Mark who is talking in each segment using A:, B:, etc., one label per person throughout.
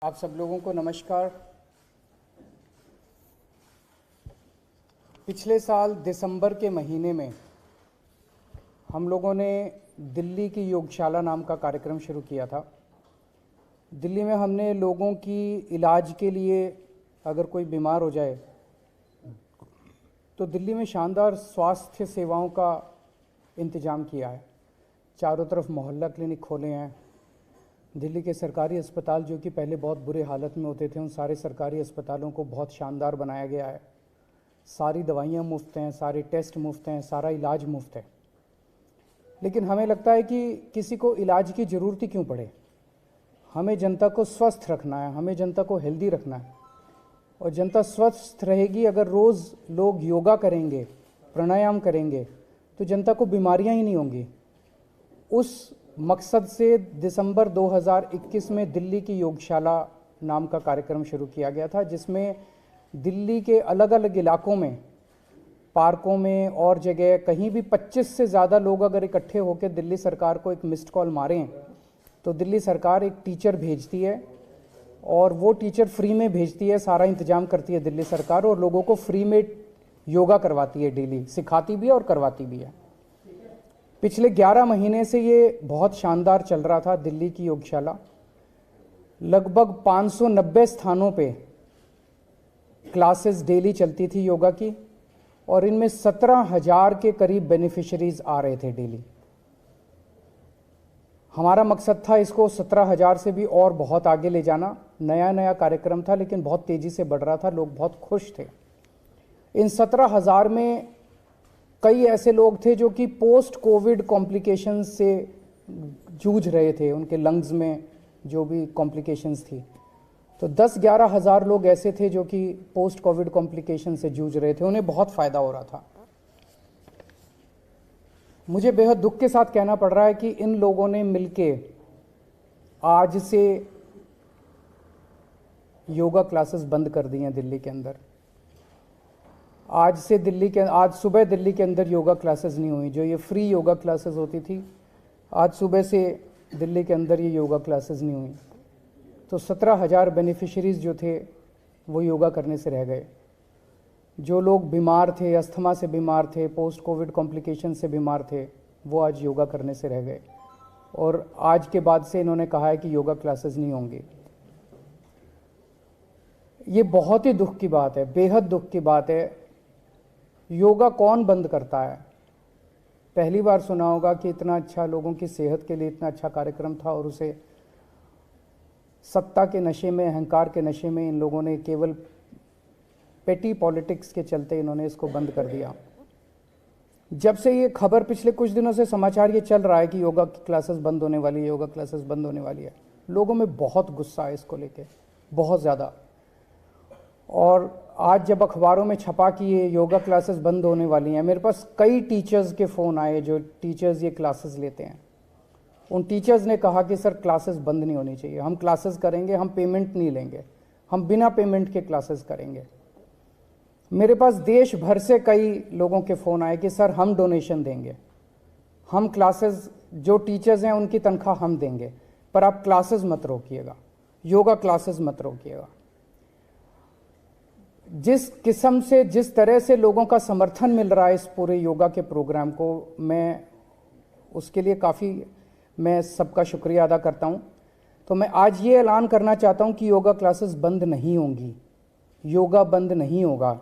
A: आप सब लोगों को नमस्कार। पिछले साल दिसंबर के महीने में हम लोगों ने दिल्ली की योगशाला नाम का कार्यक्रम शुरू किया था। दिल्ली में हमने लोगों की इलाज के लिए अगर कोई बीमार हो जाए तो दिल्ली में शानदार स्वास्थ्य सेवाओं का इंतज़ाम किया है। चारों तरफ मोहल्ला क्लिनिक खोले हैं। दिल्ली के सरकारी अस्पताल जो कि पहले बहुत बुरे हालत में होते थे, उन सारे सरकारी अस्पतालों को बहुत शानदार बनाया गया है। सारी दवाइयाँ मुफ्त हैं, सारे टेस्ट मुफ्त हैं, सारा इलाज मुफ्त है। लेकिन हमें लगता है कि किसी को इलाज की ज़रूरत ही क्यों पड़े। हमें जनता को स्वस्थ रखना है, हमें जनता को हेल्दी रखना है। और जनता स्वस्थ रहेगी अगर रोज़ लोग योगा करेंगे, प्राणायाम करेंगे, तो जनता को बीमारियां ही नहीं होंगी। उस मकसद से दिसंबर 2021 में दिल्ली की योगशाला नाम का कार्यक्रम शुरू किया गया था, जिसमें दिल्ली के अलग अलग इलाकों में, पार्कों में और जगह कहीं भी 25 से ज़्यादा लोग अगर इकट्ठे होकर दिल्ली सरकार को एक मिस्ड कॉल मारें तो दिल्ली सरकार एक टीचर भेजती है और वो टीचर फ्री में भेजती है। सारा इंतजाम करती है दिल्ली सरकार और लोगों को फ्री में योगा करवाती है, डेली सिखाती भी है और करवाती भी है। पिछले 11 महीने से ये बहुत शानदार चल रहा था दिल्ली की योगशाला। लगभग 590 स्थानों पे क्लासेस डेली चलती थी योगा की और इनमें 17,000 के करीब बेनिफिशरीज आ रहे थे डेली। हमारा मकसद था इसको 17,000 से भी और बहुत आगे ले जाना। नया नया कार्यक्रम था लेकिन बहुत तेज़ी से बढ़ रहा था, लोग बहुत खुश थे। इन 17,000 में कई ऐसे लोग थे जो कि पोस्ट कोविड कॉम्प्लिकेशंस से जूझ रहे थे, उनके लंग्स में जो भी कॉम्प्लिकेशंस थी। तो 10-11 हज़ार लोग ऐसे थे जो कि पोस्ट कोविड कॉम्प्लिकेशन से जूझ रहे थे, उन्हें बहुत फ़ायदा हो रहा था। मुझे बेहद दुख के साथ कहना पड़ रहा है कि इन लोगों ने मिलके आज से योगा क्लासेस बंद कर दी हैं दिल्ली के अंदर। आज सुबह दिल्ली के अंदर योगा क्लासेस नहीं हुई। जो ये फ्री योगा क्लासेस होती थी, आज सुबह से दिल्ली के अंदर ये योगा क्लासेस नहीं हुई। तो 17,000 बेनिफिशरीज जो थे वो योगा करने से रह गए। जो लोग बीमार थे, अस्थमा से बीमार थे, पोस्ट कोविड कॉम्प्लिकेशन से बीमार थे, वो आज योगा करने से रह गए। और आज के बाद से इन्होंने कहा है कि योगा क्लासेस नहीं होंगी। ये बहुत ही दुख की बात है, बेहद दुख की बात है। योगा कौन बंद करता है? पहली बार सुना होगा कि इतना अच्छा लोगों की सेहत के लिए इतना अच्छा कार्यक्रम था और उसे सत्ता के नशे में, अहंकार के नशे में इन लोगों ने केवल पेटी पॉलिटिक्स के चलते इन्होंने इसको बंद कर दिया। जब से ये खबर, पिछले कुछ दिनों से समाचार ये चल रहा है कि योगा की क्लासेस बंद होने वाली है, योगा क्लासेस बंद होने वाली है, लोगों में बहुत गुस्सा है इसको लेके, बहुत ज़्यादा। और आज जब अखबारों में छपा कि ये योगा क्लासेस बंद होने वाली हैं, मेरे पास कई टीचर्स के फ़ोन आए जो टीचर्स ये क्लासेस लेते हैं। उन टीचर्स ने कहा कि सर क्लासेस बंद नहीं होनी चाहिए, हम क्लासेस करेंगे, हम पेमेंट नहीं लेंगे, हम बिना पेमेंट के क्लासेस करेंगे। मेरे पास देश भर से कई लोगों के फ़ोन आए कि सर हम डोनेशन देंगे, हम क्लासेस, जो टीचर्स हैं उनकी तनख्वाह हम देंगे, पर आप क्लासेस मत रोकिएगा, योगा क्लासेस मत रोकिएगा। जिस किस्म से, जिस तरह से लोगों का समर्थन मिल रहा है इस पूरे योगा के प्रोग्राम को, मैं उसके लिए काफ़ी मैं सबका शुक्रिया अदा करता हूं। तो मैं आज ये ऐलान करना चाहता हूं कि योगा क्लासेस बंद नहीं होंगी, योगा बंद नहीं होगा।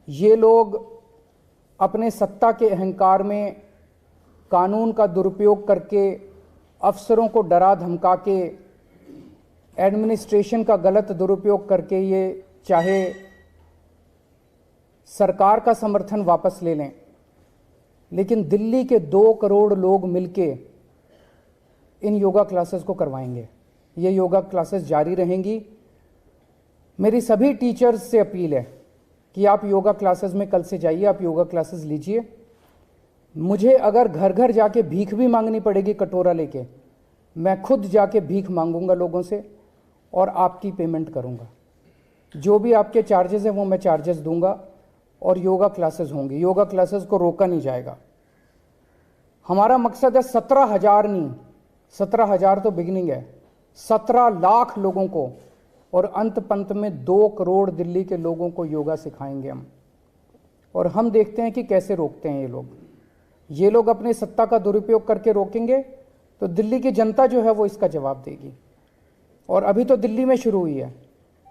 A: ये लोग अपने सत्ता के अहंकार में कानून का दुरुपयोग करके, अफसरों को डरा धमका के, एडमिनिस्ट्रेशन का गलत दुरुपयोग करके ये चाहे सरकार का समर्थन वापस ले लें, लेकिन दिल्ली के 2 करोड़ लोग मिलके इन योगा क्लासेस को करवाएंगे। ये योगा क्लासेस जारी रहेंगी। मेरी सभी टीचर्स से अपील है कि आप योगा क्लासेस में कल से जाइए, आप योगा क्लासेस लीजिए। मुझे अगर घर घर जाके भीख भी मांगनी पड़ेगी कटोरा लेके, मैं खुद जाके भीख मांगूंगा लोगों से और आपकी पेमेंट करूंगा। जो भी आपके चार्जेस हैं वो मैं चार्जेस दूंगा और योगा क्लासेस होंगी। योगा क्लासेस को रोका नहीं जाएगा। हमारा मकसद है 17,000 नहीं, 17,000 तो बिगिनिंग है, 17 लाख लोगों को और अंत पंत में 2 करोड़ दिल्ली के लोगों को योगा सिखाएंगे हम। और हम देखते हैं कि कैसे रोकते हैं ये लोग अपनी सत्ता का दुरुपयोग करके रोकेंगे तो दिल्ली की जनता जो है वो इसका जवाब देगी। और अभी तो दिल्ली में शुरू हुई है।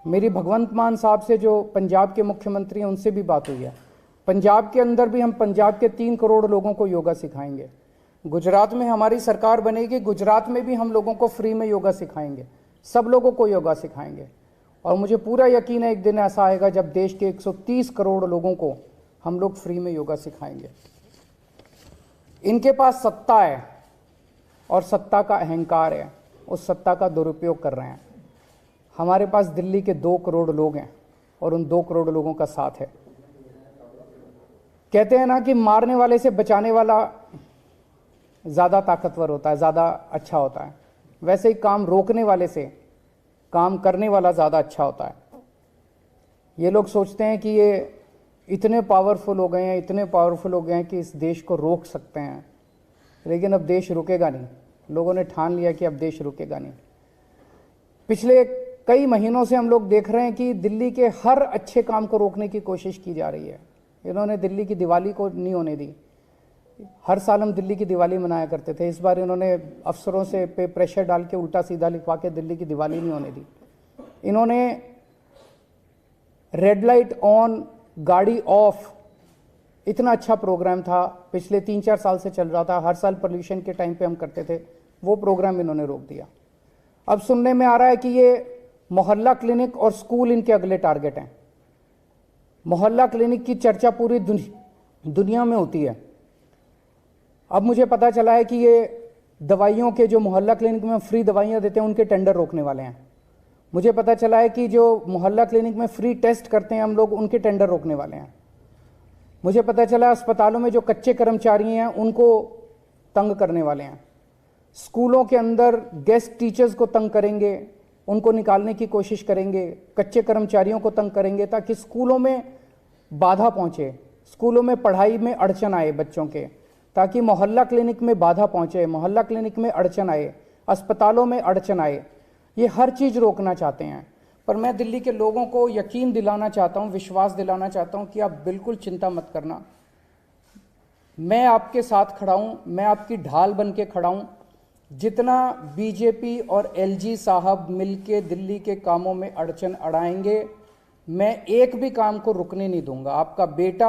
A: मेरी भगवंत मान साहब से, जो पंजाब के मुख्यमंत्री हैं, उनसे भी बात हुई है। पंजाब के अंदर भी हम पंजाब के 3 करोड़ लोगों को योगा सिखाएंगे। गुजरात में हमारी सरकार बनेगी, गुजरात में भी हम लोगों को फ्री में योगा सिखाएंगे, सब लोगों को योगा सिखाएंगे। और मुझे पूरा यकीन है एक दिन ऐसा आएगा जब देश के 130 करोड़ लोगों को हम लोग फ्री में योगा सिखाएंगे। इनके पास सत्ता है और सत्ता का अहंकार है, उस सत्ता का दुरुपयोग कर रहे हैं। हमारे पास दिल्ली के 2 करोड़ लोग हैं और उन 2 करोड़ लोगों का साथ है। कहते हैं ना कि मारने वाले से बचाने वाला ज़्यादा ताकतवर होता है, ज़्यादा अच्छा होता है। वैसे ही काम रोकने वाले से काम करने वाला ज़्यादा अच्छा होता है। ये लोग सोचते हैं कि ये इतने पावरफुल हो गए हैं, इतने पावरफुल हो गए हैं कि इस देश को रोक सकते हैं, लेकिन अब देश रुकेगा नहीं। लोगों ने ठान लिया कि अब देश रुकेगा नहीं। पिछले कई महीनों से हम लोग देख रहे हैं कि दिल्ली के हर अच्छे काम को रोकने की कोशिश की जा रही है। इन्होंने दिल्ली की दिवाली को नहीं होने दी। हर साल हम दिल्ली की दिवाली मनाया करते थे, इस बार इन्होंने अफसरों से पे प्रेशर डाल के उल्टा सीधा लिखवा के दिल्ली की दिवाली नहीं होने दी। इन्होंने रेड लाइट ऑन गाड़ी ऑफ, इतना अच्छा प्रोग्राम था, पिछले 3-4 साल से चल रहा था, हर साल पोल्यूशन के टाइम पे हम करते थे, वो प्रोग्राम इन्होंने रोक दिया। अब सुनने में आ रहा है कि ये मोहल्ला क्लिनिक और स्कूल इनके अगले टारगेट हैं। मोहल्ला क्लिनिक की चर्चा पूरी दुनिया में होती है। अब मुझे पता चला है कि ये दवाइयों के, जो मोहल्ला क्लिनिक में फ्री दवाइयाँ देते हैं, उनके टेंडर रोकने वाले हैं। मुझे पता चला है कि जो मोहल्ला क्लिनिक में फ्री टेस्ट करते हैं हम लोग, उनके टेंडर रोकने वाले हैं। मुझे पता चला अस्पतालों में जो कच्चे कर्मचारी हैं उनको तंग करने वाले हैं। स्कूलों के अंदर गेस्ट टीचर्स को तंग करेंगे, उनको निकालने की कोशिश करेंगे, कच्चे कर्मचारियों को तंग करेंगे ताकि स्कूलों में बाधा पहुंचे, स्कूलों में पढ़ाई में अड़चन आए बच्चों के, ताकि मोहल्ला क्लिनिक में बाधा पहुंचे, मोहल्ला क्लिनिक में अड़चन आए, अस्पतालों में अड़चन आए। ये हर चीज़ रोकना चाहते हैं। पर मैं दिल्ली के लोगों को यकीन दिलाना चाहता हूँ, विश्वास दिलाना चाहता हूँ कि आप बिल्कुल चिंता मत करना। मैं आपके साथ खड़ा हूँ, मैं आपकी ढाल बन के खड़ा हूँ। जितना बीजेपी और एलजी साहब मिलके दिल्ली के कामों में अड़चन अड़ाएंगे, मैं एक भी काम को रुकने नहीं दूंगा। आपका बेटा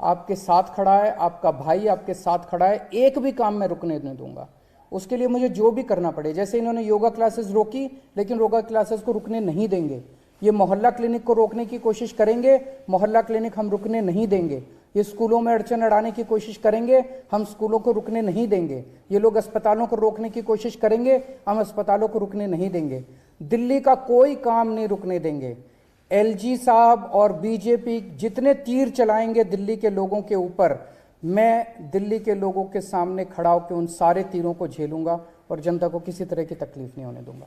A: आपके साथ खड़ा है, आपका भाई आपके साथ खड़ा है, एक भी काम मैं रुकने नहीं दूंगा। उसके लिए मुझे जो भी करना पड़े, जैसे इन्होंने योगा क्लासेस रोकी, लेकिन योगा क्लासेस को रुकने नहीं देंगे। ये मोहल्ला क्लिनिक को रोकने की कोशिश करेंगे, मोहल्ला क्लिनिक हम रुकने नहीं देंगे। ये स्कूलों में अड़चन अड़ाने की कोशिश करेंगे, हम स्कूलों को रुकने नहीं देंगे। ये लोग अस्पतालों को रोकने की कोशिश करेंगे, हम अस्पतालों को रुकने नहीं देंगे। दिल्ली का कोई काम नहीं रुकने देंगे। एलजी साहब और बीजेपी जितने तीर चलाएंगे दिल्ली के लोगों के ऊपर, मैं दिल्ली के लोगों के सामने खड़ा होकर उन सारे तीरों को झेलूंगा और जनता को किसी तरह की तकलीफ नहीं होने दूंगा।